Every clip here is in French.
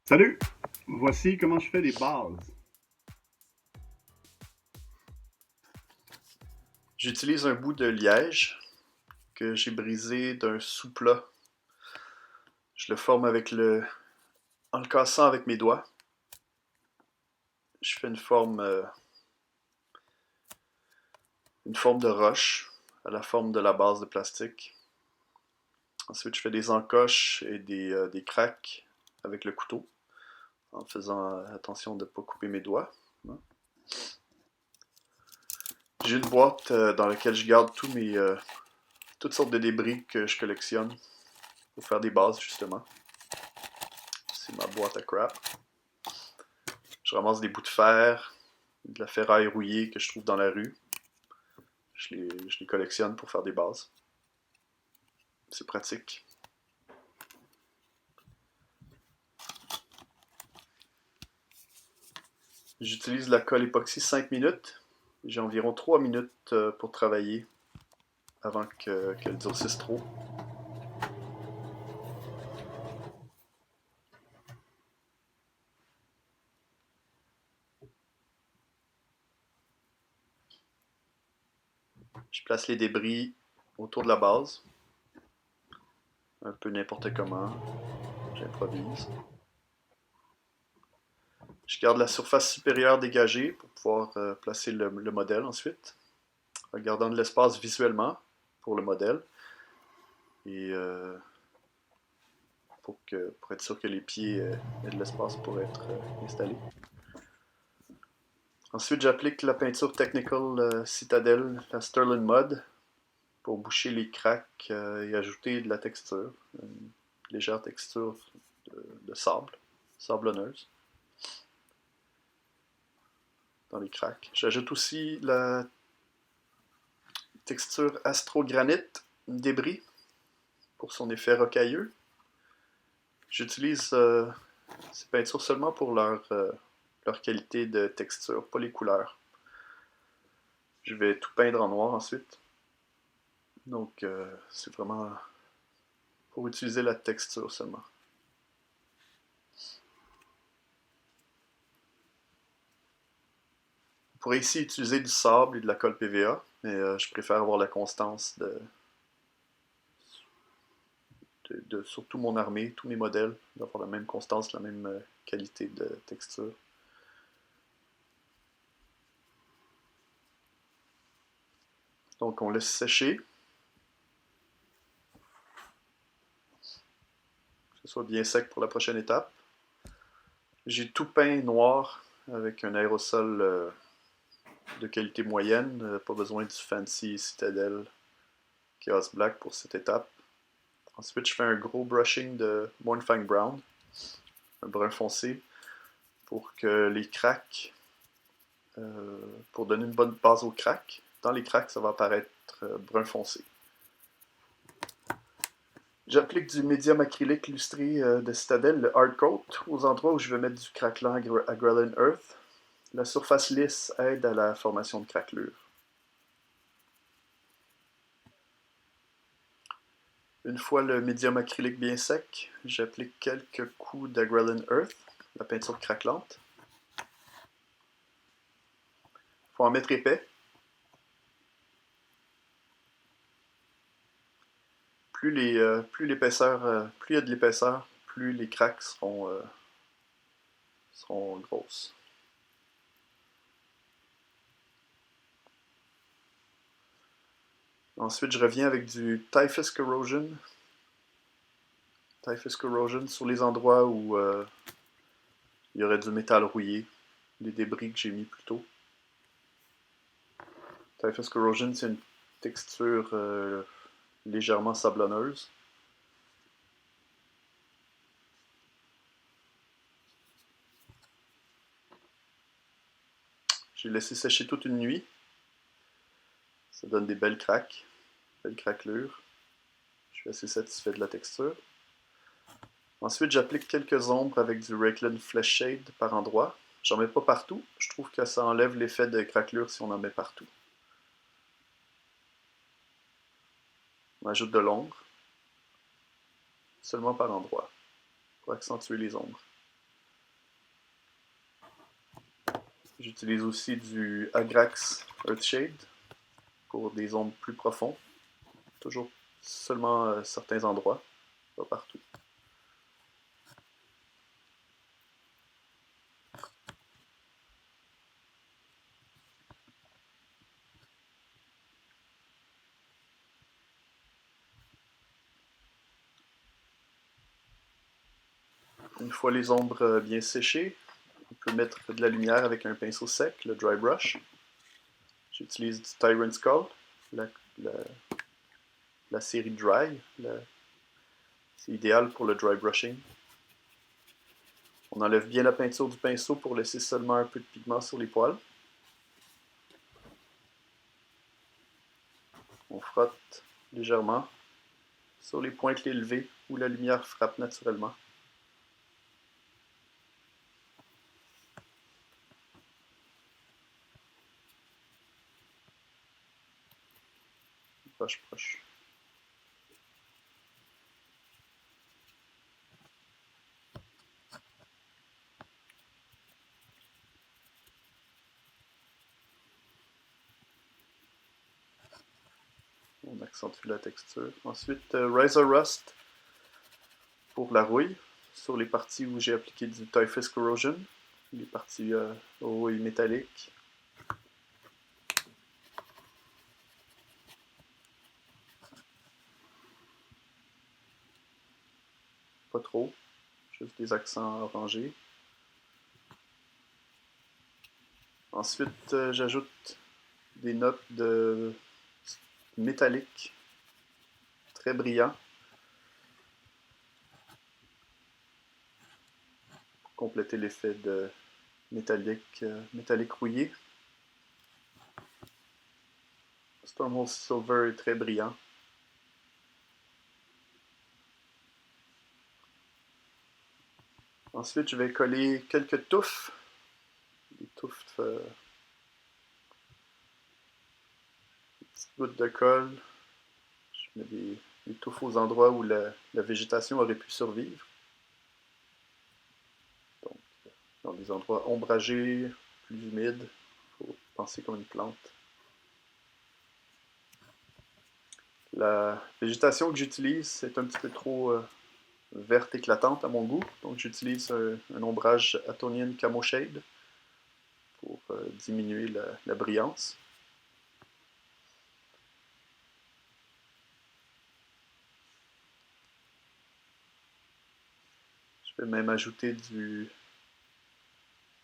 Salut! Voici comment je fais les bases. J'utilise un bout de liège que j'ai brisé d'un sous-plat. Je le forme en le cassant avec mes doigts. Je fais une forme de roche à la forme de la base de plastique. Ensuite, je fais des encoches et des craques avec le couteau, en faisant attention de ne pas couper mes doigts. J'ai une boîte dans laquelle je garde toutes sortes de débris que je collectionne pour faire des bases, justement. C'est ma boîte à crap. Je ramasse des bouts de fer, de la ferraille rouillée que je trouve dans la rue. Je les collectionne pour faire des bases. C'est pratique. J'utilise la colle époxy 5 minutes. J'ai environ 3 minutes pour travailler avant qu'elle durcisse trop. Je place les débris autour de la base, un peu n'importe comment. J'improvise. Je garde la surface supérieure dégagée pour pouvoir placer le modèle ensuite, en gardant de l'espace visuellement pour le modèle et pour être sûr que les pieds aient de l'espace pour être installés. Ensuite, j'applique la peinture Technical Citadel, la Sterling Mud, pour boucher les cracks et ajouter de la texture, une légère texture de sable, sablonneuse, dans les cracks. J'ajoute aussi la texture Astrogranite débris pour son effet rocailleux. J'utilise ces peintures seulement pour leur qualité de texture, pas les couleurs. Je vais tout peindre en noir ensuite. Donc, c'est vraiment pour utiliser la texture seulement. On pourrait ici utiliser du sable et de la colle PVA, mais je préfère avoir la constance de surtout mon armée, tous mes modèles, d'avoir la même constance, la même qualité de texture. Donc, on laisse sécher, que ce soit bien sec pour la prochaine étape. J'ai tout peint noir avec un aérosol de qualité moyenne, pas besoin du fancy Citadel Chaos Black pour cette étape. Ensuite, je fais un gros brushing de Mornfang Brown, un brun foncé, pour que les cracks, pour donner une bonne base aux cracks. Dans les cracks, ça va apparaître brun foncé. J'applique du médium acrylique lustré de Citadel, le Hard Coat, aux endroits où je veux mettre du craquelant à Grelin Earth. La surface lisse aide à la formation de craquelures. Une fois le médium acrylique bien sec, j'applique quelques coups d'Agrelin Earth, la peinture craquelante. Il faut en mettre épais. Plus l'épaisseur, plus il y a de l'épaisseur, plus les cracks seront grosses. Ensuite, je reviens avec du Typhus Corrosion. Typhus Corrosion sur les endroits où il y aurait du métal rouillé, les débris que j'ai mis plus tôt. Typhus Corrosion, c'est une texture légèrement sablonneuse. J'ai laissé sécher toute une nuit. Ça donne des belles craquelures. Je suis assez satisfait de la texture. Ensuite, j'applique quelques ombres avec du Rayclan Flesh Shade par endroits. J'en mets pas partout. Je trouve que ça enlève l'effet de craquelure si on en met partout. On ajoute de l'ombre, seulement par endroits, pour accentuer les ombres. J'utilise aussi du Agrax Earthshade pour des ombres plus profondes. Toujours seulement à certains endroits, pas partout. Une fois les ombres bien séchées, on peut mettre de la lumière avec un pinceau sec, le dry brush. J'utilise du Tyrant Skull, la série Dry. C'est idéal pour le dry brushing. On enlève bien la peinture du pinceau pour laisser seulement un peu de pigment sur les poils. On frotte légèrement sur les pointes élevées où la lumière frappe naturellement. Proche. On accentue la texture. Ensuite, Razor Rust pour la rouille, sur les parties où j'ai appliqué du Typhus Corrosion, les parties rouille métallique. Pas trop, juste des accents orangés. Ensuite, j'ajoute des notes de métallique très brillant pour compléter l'effet de métallique rouillé. Stormhold Silver est très brillant. Ensuite, je vais coller quelques touffes. Des touffes, des petites gouttes de colle. Je mets des touffes aux endroits où la végétation aurait pu survivre. Donc, dans des endroits ombragés, plus humides, il faut penser comme une plante. La végétation que j'utilise est un petit peu trop verte éclatante à mon goût, donc j'utilise un ombrage Atonian Camo Shade pour diminuer la brillance. Je vais même ajouter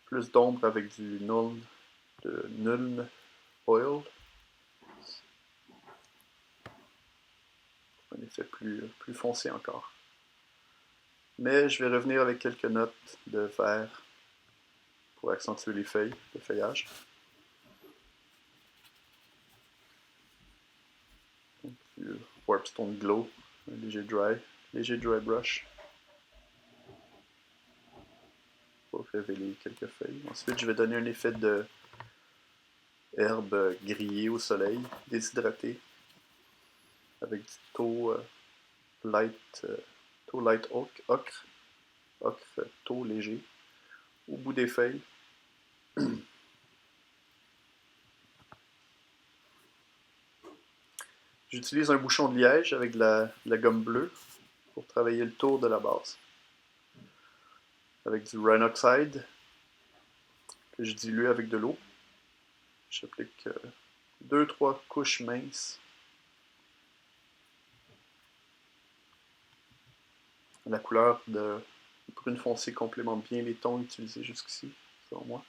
plus d'ombre avec du Nuln Oil. Un effet plus foncé encore. Mais je vais revenir avec quelques notes de vert pour accentuer les feuilles, le feuillage. Donc, du Warpstone Glow, un léger dry brush pour révéler quelques feuilles. Ensuite, je vais donner un effet de herbe grillée au soleil, déshydratée, avec du taux light ocre, taux léger, au bout des feuilles. J'utilise un bouchon de liège avec de la gomme bleue pour travailler le tour de la base. Avec du Rhinoxide que je dilue avec de l'eau. J'applique 2-3 couches minces. La couleur de brune foncée complémente bien les tons utilisés jusqu'ici, selon moi.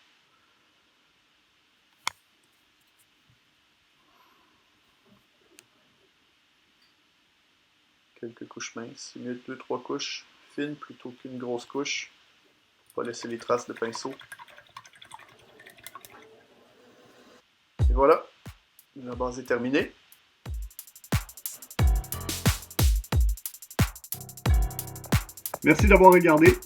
Quelques couches minces, c'est mieux 2-3 couches fines plutôt qu'une grosse couche, pour pas laisser les traces de pinceau. Et voilà, la base est terminée. Merci d'avoir regardé.